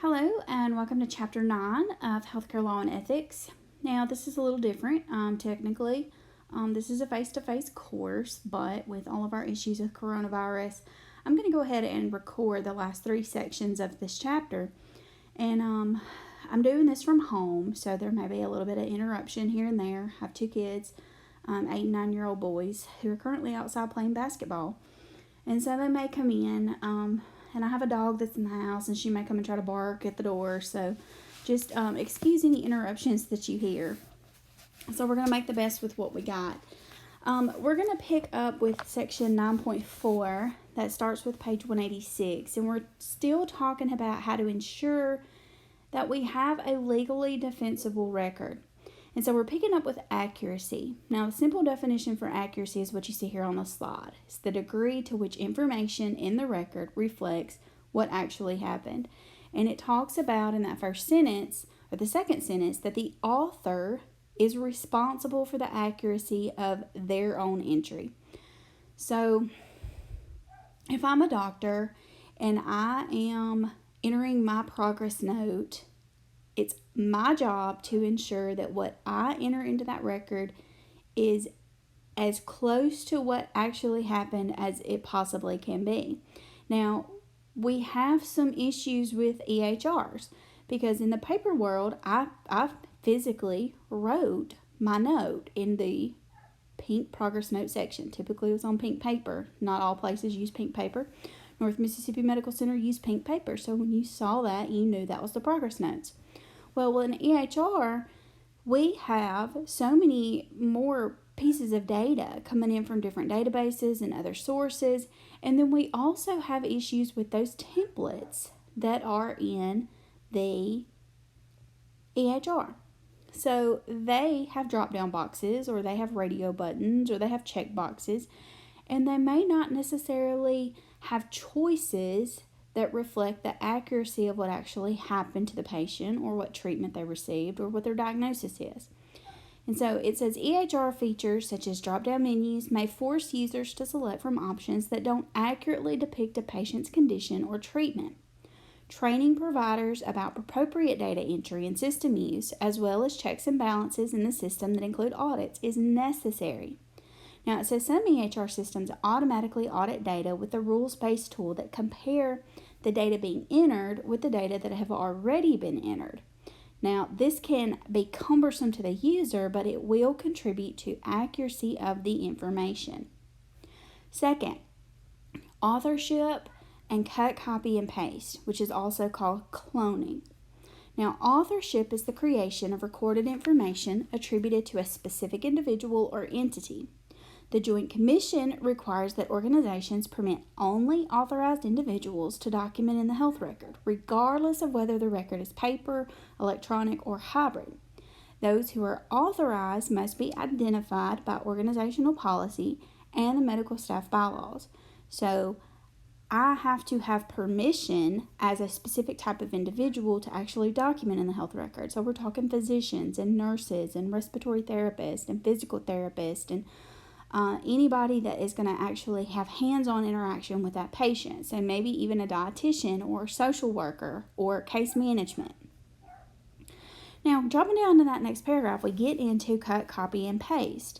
Hello, and welcome to Chapter 9 of Healthcare Law and Ethics. Now, this is a little different, technically. This is a face-to-face course, but with all of our issues with coronavirus, I'm going to go ahead and record the last 3 sections of this chapter. And I'm doing this from home, so there may be a little bit of interruption here and there. I have 2 kids, 8 and 9-year-old boys, who are currently outside playing basketball. And so they may come in, and I have a dog that's in the house, and she may come and try to bark at the door. So just excuse any interruptions that you hear. So we're going to make the best with what we got. We're going to pick up with section 9.4 that starts with page 186. And we're still talking about how to ensure that we have a legally defensible record. And so we're picking up with accuracy. Now, the simple definition for accuracy is what you see here on the slide. It's the degree to which information in the record reflects what actually happened. And it talks about in that first sentence, or the second sentence, that the author is responsible for the accuracy of their own entry. So, if I'm a doctor and I am entering my progress note, it's my job to ensure that what I enter into that record is as close to what actually happened as it possibly can be. Now, we have some issues with EHRs because in the paper world, I physically wrote my note in the pink progress note section. Typically, it was on pink paper. Not all places use pink paper. North Mississippi Medical Center used pink paper, so when you saw that, you knew that was the progress notes. Well, in EHR, we have so many more pieces of data coming in from different databases and other sources. And then we also have issues with those templates that are in the EHR. So they have drop-down boxes, or they have radio buttons, or they have check boxes, and they may not necessarily have choices that reflect the accuracy of what actually happened to the patient, or what treatment they received, or what their diagnosis is. And so it says EHR features such as drop-down menus may force users to select from options that don't accurately depict a patient's condition or treatment. Training providers about appropriate data entry and system use, as well as checks and balances in the system that include audits, is necessary. Now, it says some EHR systems automatically audit data with a rules-based tool that compare the data being entered with the data that have already been entered. Now, this can be cumbersome to the user, but it will contribute to accuracy of the information. Second, authorship and cut, copy, and paste, which is also called cloning. Now, authorship is the creation of recorded information attributed to a specific individual or entity. The Joint Commission requires that organizations permit only authorized individuals to document in the health record, regardless of whether the record is paper, electronic, or hybrid. Those who are authorized must be identified by organizational policy and the medical staff bylaws. So, I have to have permission as a specific type of individual to actually document in the health record. So, we're talking physicians and nurses and respiratory therapists and physical therapists and anybody that is going to actually have hands-on interaction with that patient. So maybe even a dietitian or social worker or case management. Now, dropping down to that next paragraph, we get into cut, copy, and paste.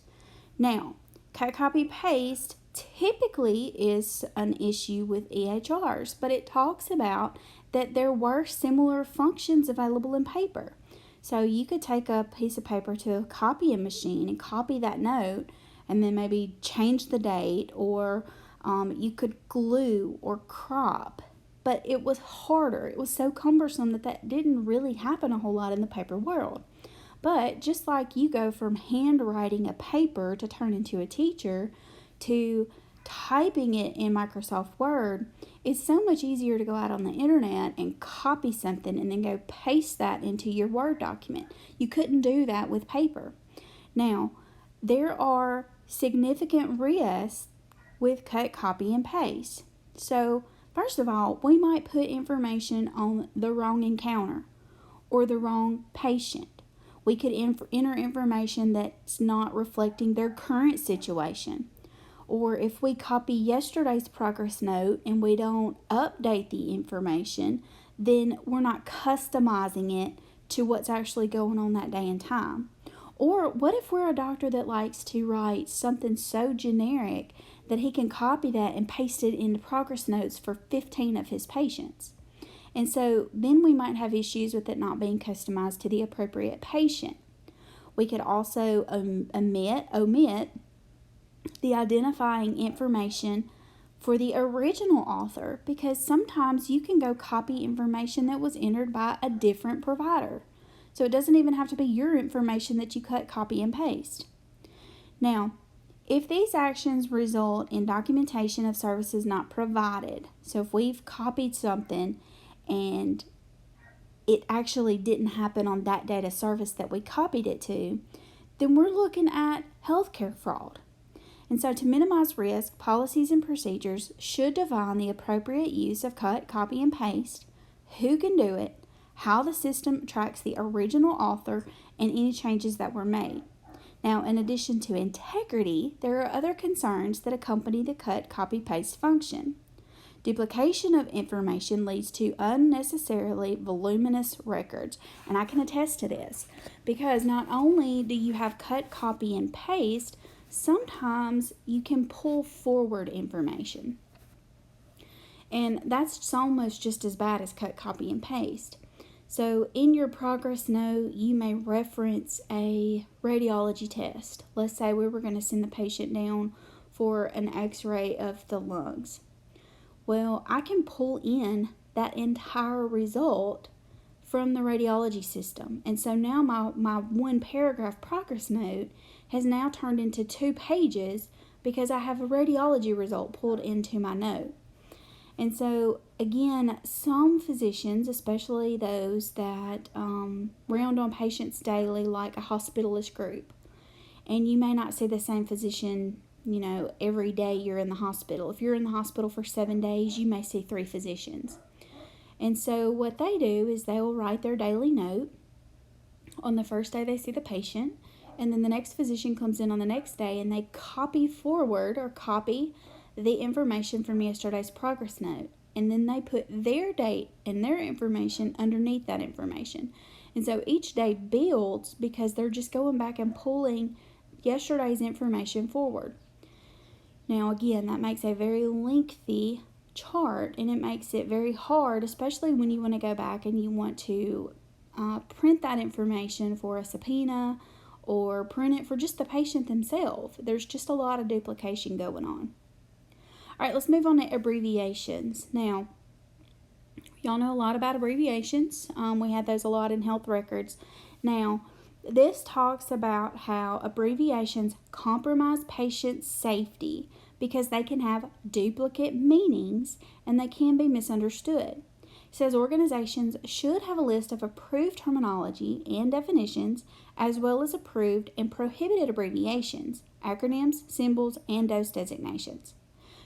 Now, cut, copy, paste typically is an issue with EHRs, but it talks about that there were similar functions available in paper. So you could take a piece of paper to a copying machine and copy that note, and then maybe change the date, or you could glue or crop. But it was harder. It was so cumbersome that didn't really happen a whole lot in the paper world. But just like you go from handwriting a paper to turn into a teacher to typing it in Microsoft Word, it's so much easier to go out on the internet and copy something and then go paste that into your Word document. You couldn't do that with paper. Now, there are significant risks with cut, copy, and paste. So, first of all, we might put information on the wrong encounter or the wrong patient. We could enter information that's not reflecting their current situation. Or if we copy yesterday's progress note and we don't update the information, then we're not customizing it to what's actually going on that day and time. Or what if we're a doctor that likes to write something so generic that he can copy that and paste it into progress notes for 15 of his patients? And so then we might have issues with it not being customized to the appropriate patient. We could also omit the identifying information for the original author, because sometimes you can go copy information that was entered by a different provider. So it doesn't even have to be your information that you cut, copy, and paste. Now, if these actions result in documentation of services not provided, so if we've copied something and it actually didn't happen on that data service that we copied it to, then we're looking at healthcare fraud. And so to minimize risk, policies and procedures should define the appropriate use of cut, copy, and paste, who can do it, how the system tracks the original author, and any changes that were made. Now, in addition to integrity, there are other concerns that accompany the cut, copy, paste function. Duplication of information leads to unnecessarily voluminous records. And I can attest to this, because not only do you have cut, copy, and paste, sometimes you can pull forward information. And that's almost just as bad as cut, copy, and paste. So in your progress note, you may reference a radiology test. Let's say we were going to send the patient down for an x-ray of the lungs. Well, I can pull in that entire result from the radiology system. And so now my one paragraph progress note has now turned into 2 pages because I have a radiology result pulled into my note. And so, again, some physicians, especially those that round on patients daily, like a hospitalist group, and you may not see the same physician, every day you're in the hospital. If you're in the hospital for 7 days, you may see 3 physicians. And so what they do is they will write their daily note on the first day they see the patient, and then the next physician comes in on the next day and they copy the information from yesterday's progress note, and then they put their date and their information underneath that information. And so each day builds because they're just going back and pulling yesterday's information forward. Now again, that makes a very lengthy chart, and it makes it very hard, especially when you want to go back and you want to print that information for a subpoena or print it for just the patient themselves. There's just a lot of duplication going on. All right, let's move on to abbreviations. Now, y'all know a lot about abbreviations. We had those a lot in health records. Now, this talks about how abbreviations compromise patient safety because they can have duplicate meanings and they can be misunderstood. It says organizations should have a list of approved terminology and definitions, as well as approved and prohibited abbreviations, acronyms, symbols, and dose designations.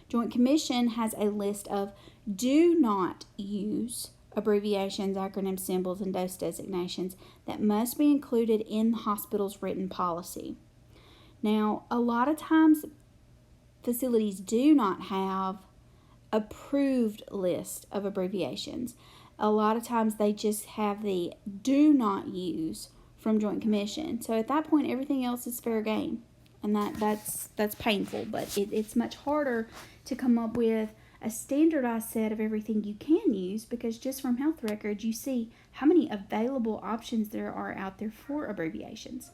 Joint Commission has a list of do not use abbreviations, acronyms, symbols, and dose designations that must be included in the hospital's written policy. Now, a lot of times facilities do not have approved list of abbreviations. A lot of times they just have the do not use from Joint Commission. So at that point, everything else is fair game. And that's painful, but it's much harder to come up with a standardized set of everything you can use, because just from health records you see how many available options there are out there for abbreviations.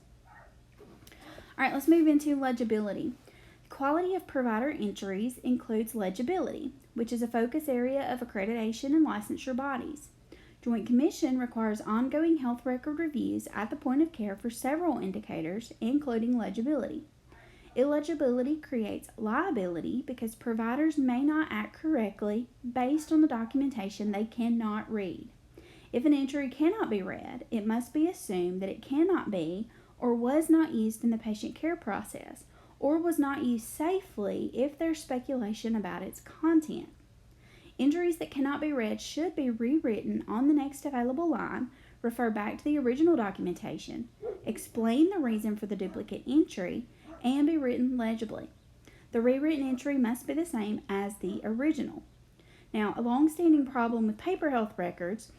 All right, let's move into legibility. Quality of provider entries includes legibility, which is a focus area of accreditation and licensure bodies. Joint Commission requires ongoing health record reviews at the point of care for several indicators, including legibility. Illegibility creates liability because providers may not act correctly based on the documentation they cannot read. If an entry cannot be read, it must be assumed that it cannot be or was not used in the patient care process, or was not used safely if there's speculation about its content. Entries that cannot be read should be rewritten on the next available line, refer back to the original documentation, explain the reason for the duplicate entry, and be written legibly. The rewritten entry must be the same as the original. Now, a long-standing problem with paper health records,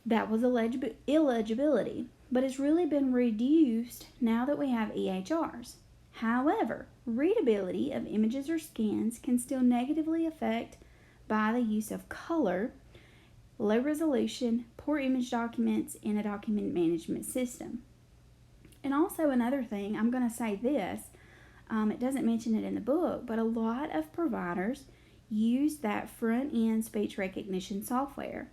that was illegibility, but it's really been reduced now that we have EHRs. However, readability of images or scans can still negatively affect by the use of color, low resolution, poor image documents in a document management system. And also another thing, I'm going to say this, it doesn't mention it in the book, but a lot of providers use that front-end speech recognition software.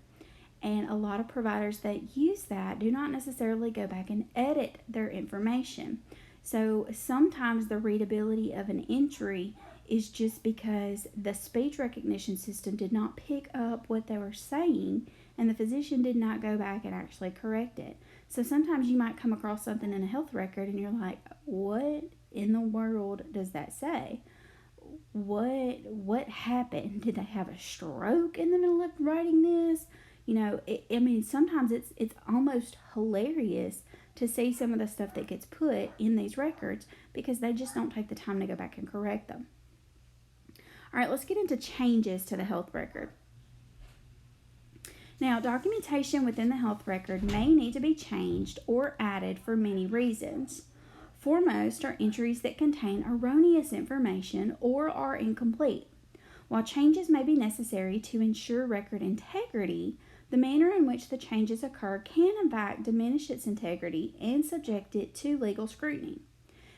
And a lot of providers that use that do not necessarily go back and edit their information. So sometimes the readability of an entry is just because the speech recognition system did not pick up what they were saying and the physician did not go back and actually correct it. So sometimes you might come across something in a health record and you're like, what in the world does that say? What happened? Did they have a stroke in the middle of writing this? Sometimes it's almost hilarious to see some of the stuff that gets put in these records because they just don't take the time to go back and correct them. All right, let's get into changes to the health record. Now, documentation within the health record may need to be changed or added for many reasons. Foremost are entries that contain erroneous information or are incomplete. While changes may be necessary to ensure record integrity, the manner in which the changes occur can in fact diminish its integrity and subject it to legal scrutiny.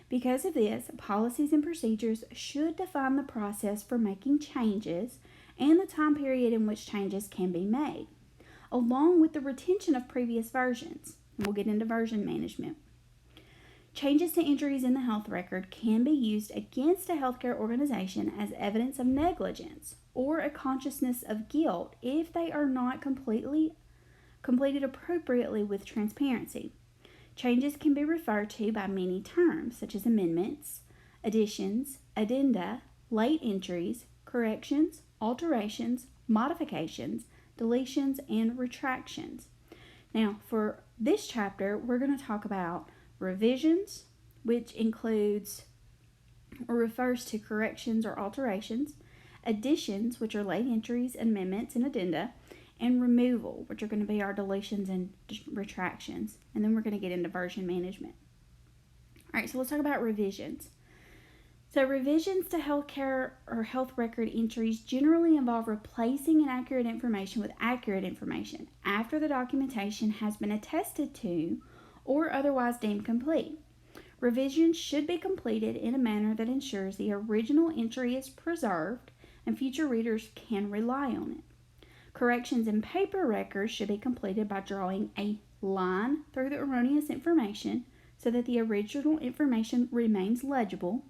Because of this, policies and procedures should define the process for making changes and the time period in which changes can be made, along with the retention of previous versions. We'll get into version management. Changes to entries in the health record can be used against a healthcare organization as evidence of negligence or a consciousness of guilt if they are not completed appropriately with transparency. Changes can be referred to by many terms, such as amendments, additions, addenda, late entries, corrections, alterations, modifications, deletions, and retractions. Now, for this chapter, we're going to talk about revisions, which includes or refers to corrections or alterations, additions, which are late entries, amendments, and addenda, and removal, which are going to be our deletions and retractions. And then we're going to get into version management. All right, so let's talk about revisions. So revisions to healthcare or health record entries generally involve replacing inaccurate information with accurate information after the documentation has been attested to or otherwise deemed complete. Revisions should be completed in a manner that ensures the original entry is preserved and future readers can rely on it. Corrections in paper records should be completed by drawing a line through the erroneous information so that the original information remains legible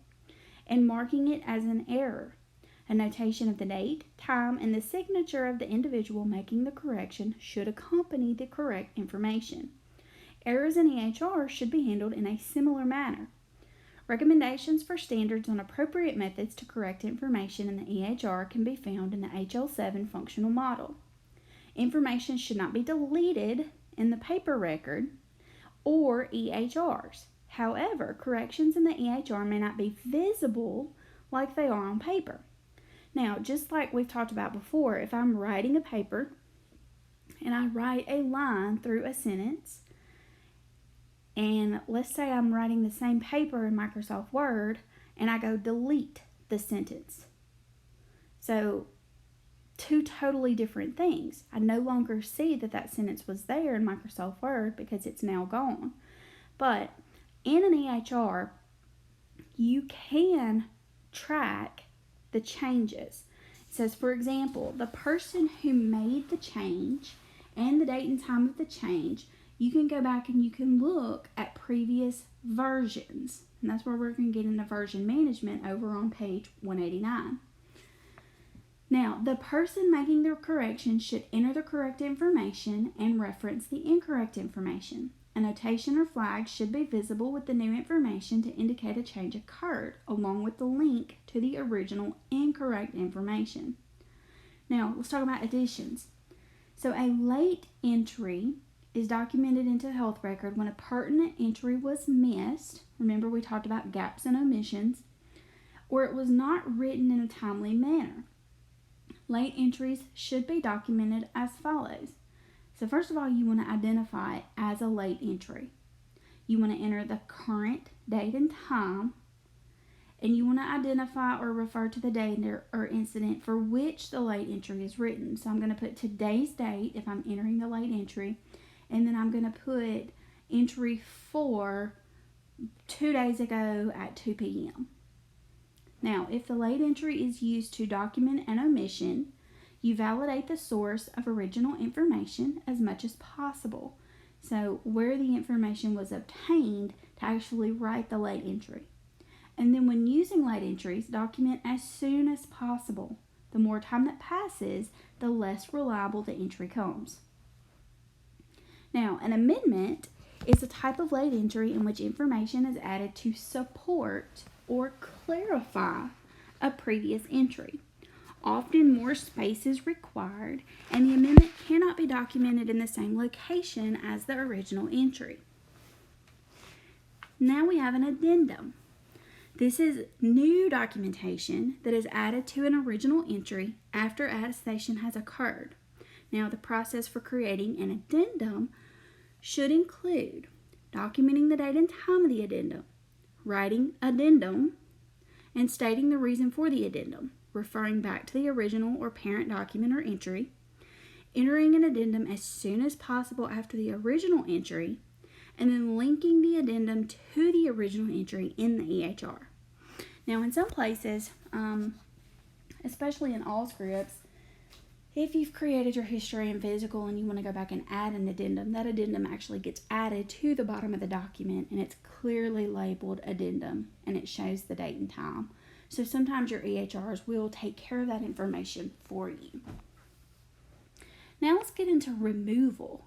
and marking it as an error. A notation of the date, time, and the signature of the individual making the correction should accompany the correct information. Errors in EHR should be handled in a similar manner. Recommendations for standards on appropriate methods to correct information in the EHR can be found in the HL7 functional model. Information should not be deleted in the paper record or EHRs. However, corrections in the EHR may not be visible like they are on paper. Now, just like we've talked about before, if I'm writing a paper and I write a line through a sentence, and let's say I'm writing the same paper in Microsoft Word and I go delete the sentence. So, two totally different things. I no longer see that sentence was there in Microsoft Word because it's now gone. But in an EHR, you can track the changes. It says, for example, the person who made the change and the date and time of the change, you can go back and you can look at previous versions. And that's where we're going to get into version management over on page 189. Now, the person making the correction should enter the correct information and reference the incorrect information. A notation or flag should be visible with the new information to indicate a change occurred, along with the link to the original incorrect information. Now, let's talk about additions. So, a late entry is documented into a health record when a pertinent entry was missed. Remember, we talked about gaps and omissions, or it was not written in a timely manner. Late entries should be documented as follows. So first of all, you want to identify it as a late entry. You want to enter the current date and time, and you want to identify or refer to the date or incident for which the late entry is written. So I'm going to put today's date if I'm entering the late entry, and then I'm going to put entry 4 2 days ago at 2 p.m. Now, if the late entry is used to document an omission, you validate the source of original information as much as possible. So where the information was obtained to actually write the late entry. And then when using late entries, document as soon as possible. The more time that passes, the less reliable the entry comes. Now, an amendment is a type of late entry in which information is added to support or clarify a previous entry. Often more space is required, and the amendment cannot be documented in the same location as the original entry. Now we have an addendum. This is new documentation that is added to an original entry after attestation has occurred. Now, the process for creating an addendum should include documenting the date and time of the addendum, writing addendum, and stating the reason for the addendum, referring back to the original or parent document or entry, entering an addendum as soon as possible after the original entry, and then linking the addendum to the original entry in the EHR. Now, in some places, especially in Allscripts, if you've created your history and physical and you want to go back and add an addendum, that addendum actually gets added to the bottom of the document, and it's clearly labeled addendum, and it shows the date and time. So sometimes your EHRs will take care of that information for you. Now let's get into removal.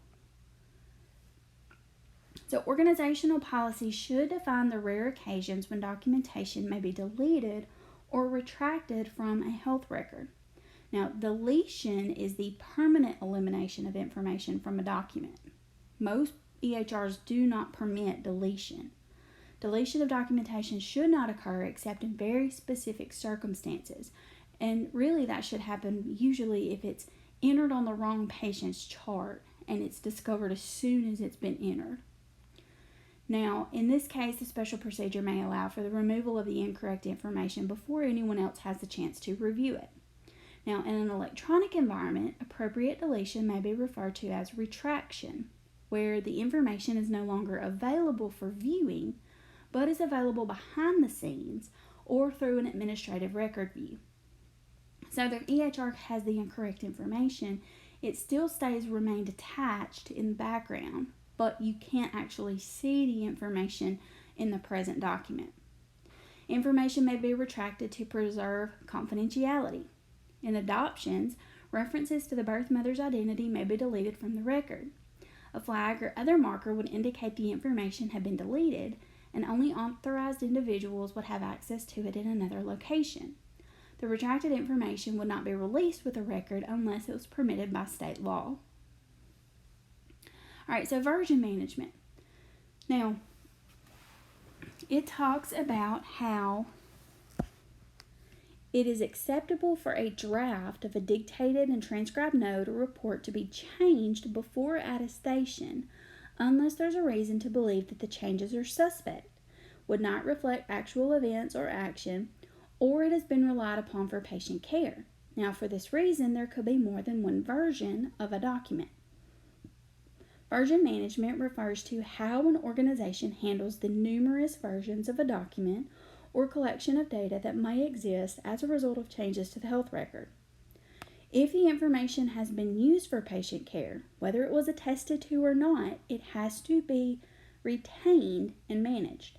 So organizational policy should define the rare occasions when documentation may be deleted or retracted from a health record. Now, deletion is the permanent elimination of information from a document. Most EHRs do not permit deletion. Deletion of documentation should not occur except in very specific circumstances. And really that should happen usually if it's entered on the wrong patient's chart and it's discovered as soon as it's been entered. Now, in this case, the special procedure may allow for the removal of the incorrect information before anyone else has the chance to review it. Now, in an electronic environment, appropriate deletion may be referred to as retraction, where the information is no longer available for viewing, but is available behind the scenes or through an administrative record view. So the EHR has the incorrect information, it still remained attached in the background, but you can't actually see the information in the present document. Information may be retracted to preserve confidentiality. In adoptions, references to the birth mother's identity may be deleted from the record. A flag or other marker would indicate the information had been deleted, and only authorized individuals would have access to it in another location. The retracted information would not be released with a record unless it was permitted by state law. All right, so version management. Now, it talks about how it is acceptable for a draft of a dictated and transcribed note or report to be changed before attestation unless there's a reason to believe that the changes are suspect, would not reflect actual events or action, or it has been relied upon for patient care. Now, for this reason, there could be more than one version of a document. Version management refers to how an organization handles the numerous versions of a document or collection of data that may exist as a result of changes to the health record. If the information has been used for patient care, whether it was attested to or not, it has to be retained and managed.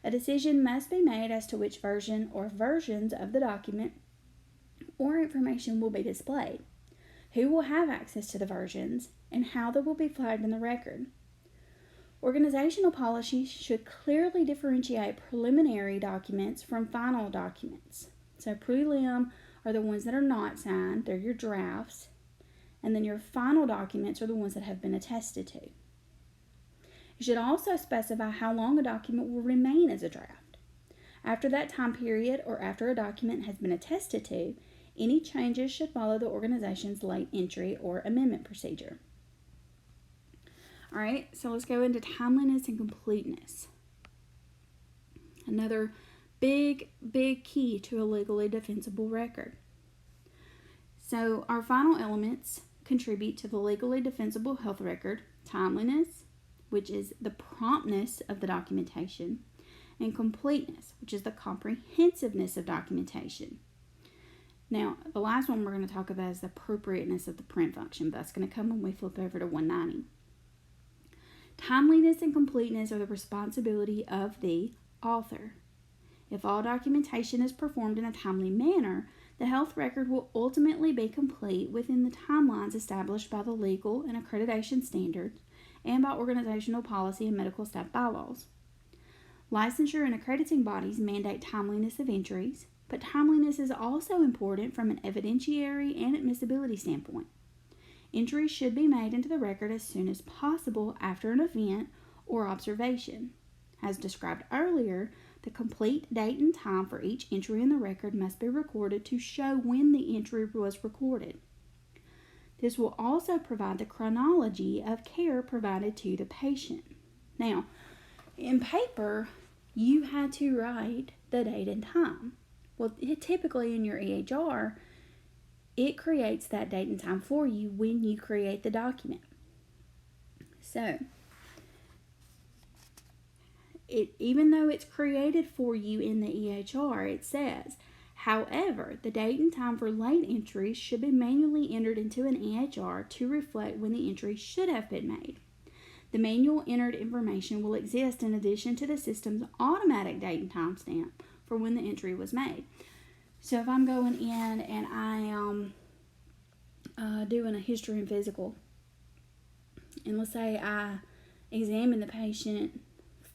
A decision must be made as to which version or versions of the document or information will be displayed, who will have access to the versions, and how they will be flagged in the record. Organizational policies should clearly differentiate preliminary documents from final documents. So prelim are the ones that are not signed, they're your drafts, and then your final documents are the ones that have been attested to. You should also specify how long a document will remain as a draft. After that time period or after a document has been attested to, Any changes should follow the organization's late entry or amendment procedure. All right, so let's go into timeliness and completeness. Another big key to a legally defensible record. So our final elements contribute to the legally defensible health record: timeliness, which is the promptness of the documentation, and completeness, which is the comprehensiveness of documentation. Now, the last one we're going to talk about is the appropriateness of the print function. That's going to come when we flip over to 190. Timeliness and completeness are the responsibility of the author. If all documentation is performed in a timely manner, the health record will ultimately be complete within the timelines established by the legal and accreditation standards and by organizational policy and medical staff bylaws. Licensure and accrediting bodies mandate timeliness of entries, but timeliness is also important from an evidentiary and admissibility standpoint. Entries should be made into the record as soon as possible after an event or observation. As described earlier, the complete date and time for each entry in the record must be recorded to show when the entry was recorded. This will also provide the chronology of care provided to the patient. Now, in paper, you had to write the date and time. Well, typically in your EHR, it creates that date and time for you when you create the document. So, even though it's created for you in the EHR, it says, however, the date and time for late entries should be manually entered into an EHR to reflect when the entry should have been made. The manual entered information will exist in addition to the system's automatic date and time stamp for when the entry was made. So if I'm going in and I am doing a history and physical, and let's say I examine the patient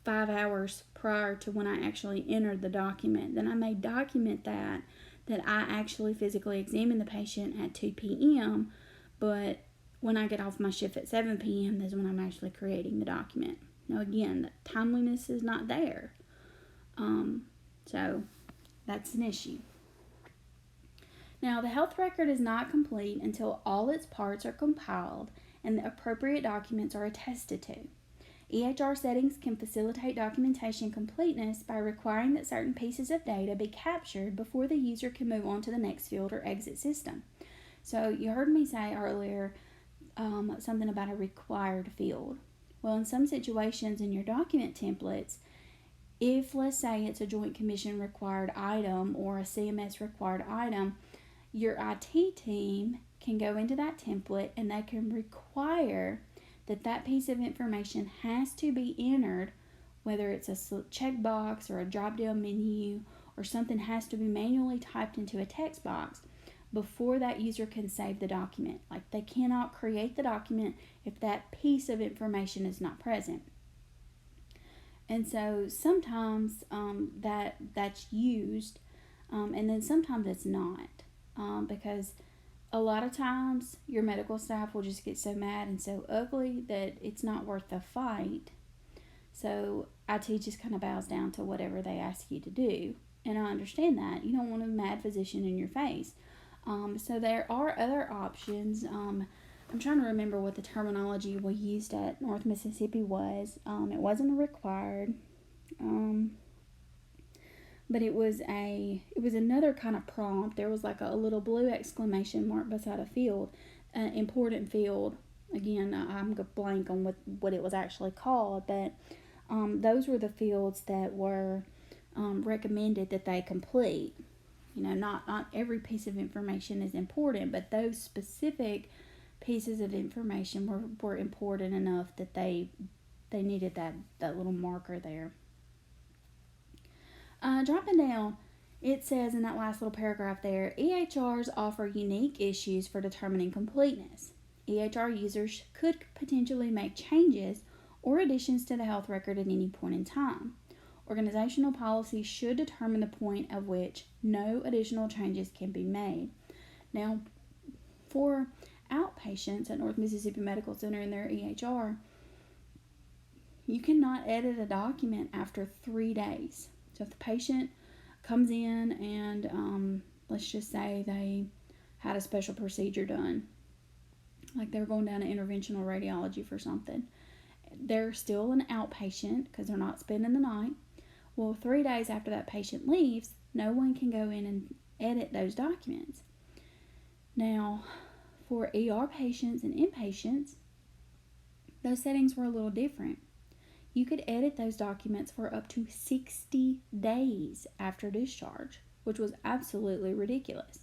5 hours prior to when I actually entered the document, then I may document that I actually physically examined the patient at 2 p.m., but when I get off my shift at 7 p.m. is when I'm actually creating the document. Now again, the timeliness is not there. So that's an issue. Now, the health record is not complete until all its parts are compiled and the appropriate documents are attested to. EHR settings can facilitate documentation completeness by requiring that certain pieces of data be captured before the user can move on to the next field or exit system. So you heard me say earlier something about a required field. Well, in some situations in your document templates, if let's say it's a Joint Commission required item or a CMS required item, your IT team can go into that template and they can require that piece of information has to be entered, whether it's a checkbox or a drop-down menu or something has to be manually typed into a text box before that user can save the document. Like, they cannot create the document if that piece of information is not present. And so sometimes that's used, and then sometimes it's not, because a lot of times your medical staff will just get so mad and so ugly that it's not worth the fight. So IT just kind of bows down to whatever they ask you to do. And I understand that. You don't want a mad physician in your face. So there are other options. I'm trying to remember what the terminology we used at North Mississippi was. It wasn't required. But it was another kind of prompt. There was like a little blue exclamation mark beside a field, an important field. Again, I'm blank on what it was actually called, but those were the fields that were recommended that they complete. You know, not every piece of information is important, but those specific pieces of information were important enough that they needed that little marker there. Dropping down, it says in that last little paragraph there, EHRs offer unique issues for determining completeness. EHR users could potentially make changes or additions to the health record at any point in time. Organizational policy should determine the point at which no additional changes can be made. Now, for outpatients at North Mississippi Medical Center in their EHR, you cannot edit a document after 3 days. So if the patient comes in and let's just say they had a special procedure done, like they were going down to interventional radiology for something. They're still an outpatient because they're not spending the night. Well, 3 days after that patient leaves, no one can go in and edit those documents. Now, for ER patients and inpatients, those settings were a little different. You could edit those documents for up to 60 days after discharge, which was absolutely ridiculous.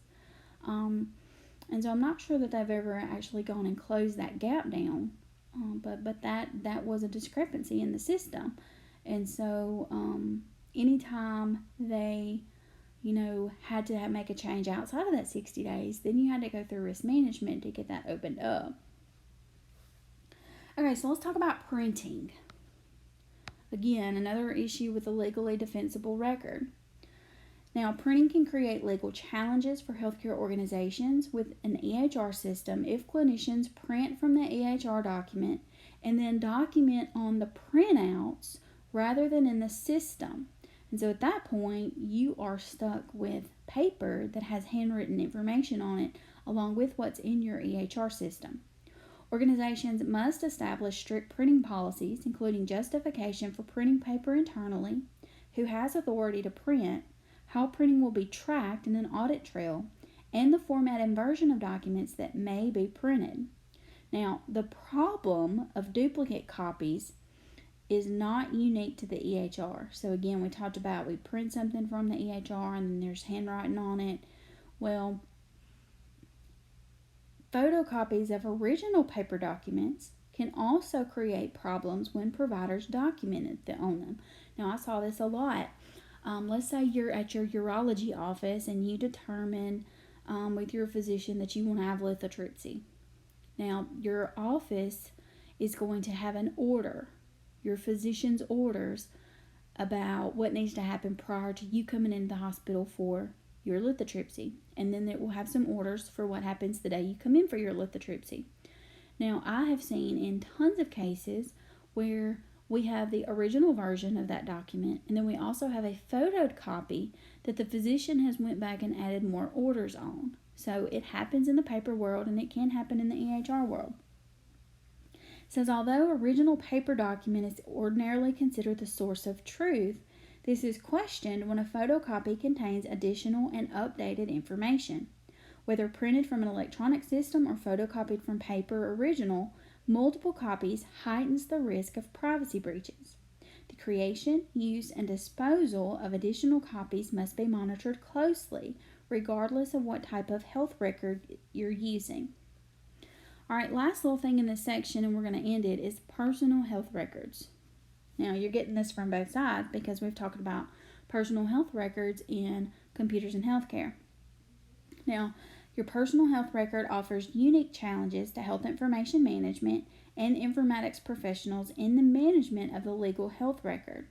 And so I'm not sure that they've ever actually gone and closed that gap down, but that was a discrepancy in the system. And so anytime they had to make a change outside of that 60 days, then you had to go through risk management to get that opened up. Okay, so let's talk about printing. Again, another issue with a legally defensible record. Now, printing can create legal challenges for healthcare organizations with an EHR system if clinicians print from the EHR document and then document on the printouts rather than in the system. And so at that point, you are stuck with paper that has handwritten information on it along with what's in your EHR system. Organizations must establish strict printing policies, including justification for printing paper internally, who has authority to print, how printing will be tracked in an audit trail, and the format and version of documents that may be printed. Now, the problem of duplicate copies is not unique to the EHR. So again, we talked about we print something from the EHR and then there's handwriting on it. Well, photocopies of original paper documents can also create problems when providers document on them. Now, I saw this a lot. Let's say you're at your urology office and you determine with your physician that you want to have lithotripsy. Now, your office is going to have an order, your physician's orders about what needs to happen prior to you coming into the hospital for your lithotripsy. And then it will have some orders for what happens the day you come in for your lithotripsy. Now, I have seen in tons of cases where we have the original version of that document, and then we also have a photoed copy that the physician has went back and added more orders on. So it happens in the paper world, and it can happen in the EHR world. It says, although original paper document is ordinarily considered the source of truth, this is questioned when a photocopy contains additional and updated information. Whether printed from an electronic system or photocopied from paper original, multiple copies heightens the risk of privacy breaches. The creation, use, and disposal of additional copies must be monitored closely, regardless of what type of health record you're using. All right, last little thing in this section, and we're going to end it, is personal health records. Now, you're getting this from both sides because we've talked about personal health records in computers in healthcare. Now, your personal health record offers unique challenges to health information management and informatics professionals in the management of the legal health record.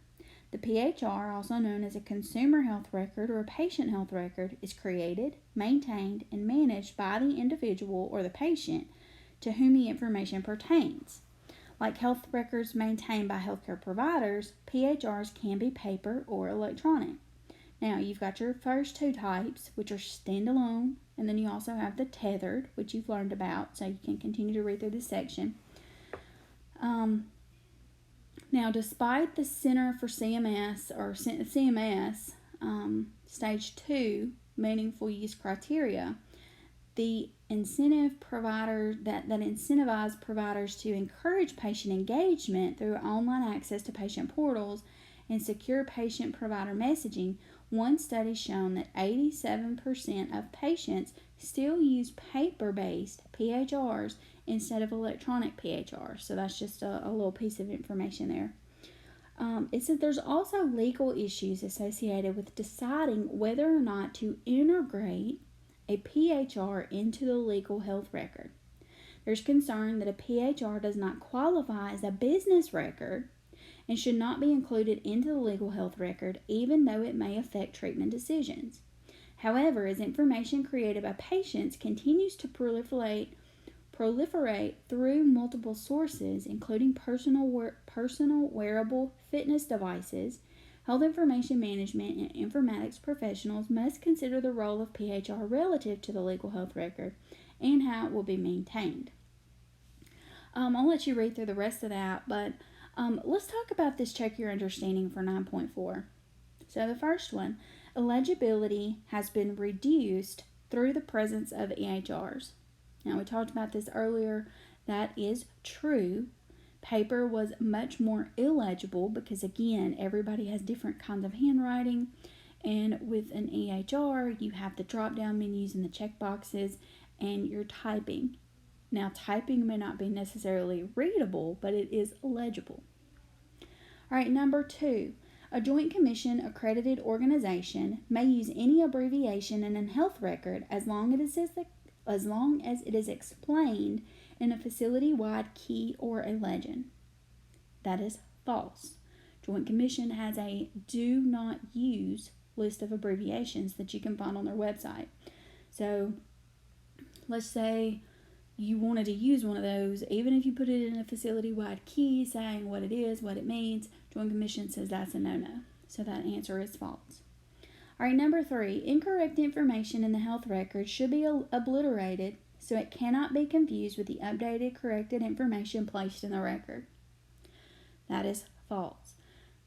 The PHR, also known as a consumer health record or a patient health record, is created, maintained, and managed by the individual or the patient to whom the information pertains. Like health records maintained by healthcare providers, PHRs can be paper or electronic. Now, you've got your first two types, which are standalone, and then you also have the tethered, which you've learned about, so you can continue to read through this section. Now, despite the Center for CMS or CMS Stage 2 meaningful use criteria, the incentive providers that incentivize providers to encourage patient engagement through online access to patient portals and secure patient-provider messaging, one study shown that 87% of patients still use paper-based PHRs instead of electronic PHRs. So that's just a little piece of information there. It says there's also legal issues associated with deciding whether or not to integrate a PHR into the legal health record. There's concern that a PHR does not qualify as a business record and should not be included into the legal health record, even though it may affect treatment decisions. However, as information created by patients continues to proliferate through multiple sources, including personal wearable fitness devices, Health information management and informatics professionals must consider the role of PHR relative to the legal health record and how it will be maintained. I'll let you read through the rest of that, but let's talk about this check your understanding for 9.4. So the first one, eligibility has been reduced through the presence of EHRs. Now we talked about this earlier. That is true. Paper was much more illegible because, again, everybody has different kinds of handwriting. And with an EHR, you have the drop-down menus and the check boxes, and you're typing. Now, typing may not be necessarily readable, but it is legible. All right, number 2. A Joint Commission accredited organization may use any abbreviation in a health record as long as it is explained in a facility-wide key or a legend. That is false. Joint Commission has a do not use list of abbreviations that you can find on their website. So let's say you wanted to use one of those, even if you put it in a facility-wide key saying what it is, what it means, Joint Commission says that's a no-no. So that answer is false. All right, number 3, incorrect information in the health record should be obliterated so it cannot be confused with the updated, corrected information placed in the record. That is false.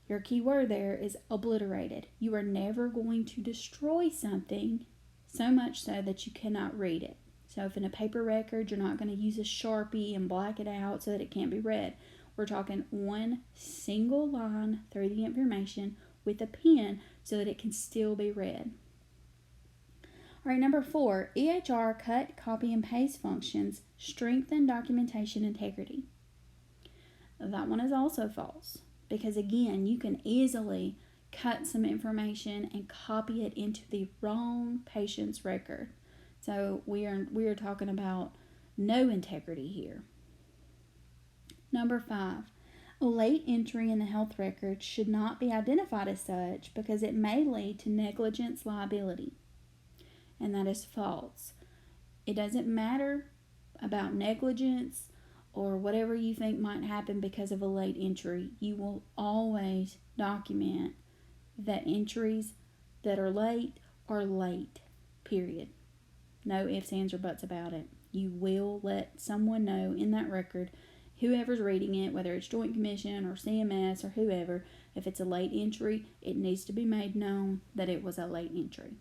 Your key word there is obliterated. You are never going to destroy something so much so that you cannot read it. So if in a paper record, you're not going to use a Sharpie and black it out so that it can't be read. We're talking one single line through the information with a pen so that it can still be read. All right, number 4, EHR cut, copy, and paste functions strengthen documentation integrity. That one is also false because, again, you can easily cut some information and copy it into the wrong patient's record. So we are talking about no integrity here. Number 5, a late entry in the health record should not be identified as such because it may lead to negligence liability. And that is false. It doesn't matter about negligence or whatever you think might happen because of a late entry. You will always document that entries that are late, period. No ifs, ands, or buts about it. You will let someone know in that record, whoever's reading it, whether it's Joint Commission or CMS or whoever, if it's a late entry, it needs to be made known that it was a late entry.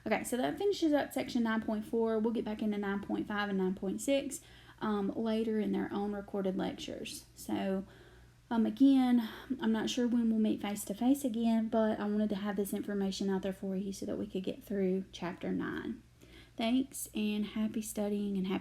Okay, so that finishes up section 9.4. We'll get back into 9.5 and 9.6 later in their own recorded lectures. So, again, I'm not sure when we'll meet face-to-face again, but I wanted to have this information out there for you so that we could get through chapter 9. Thanks, and happy studying and happy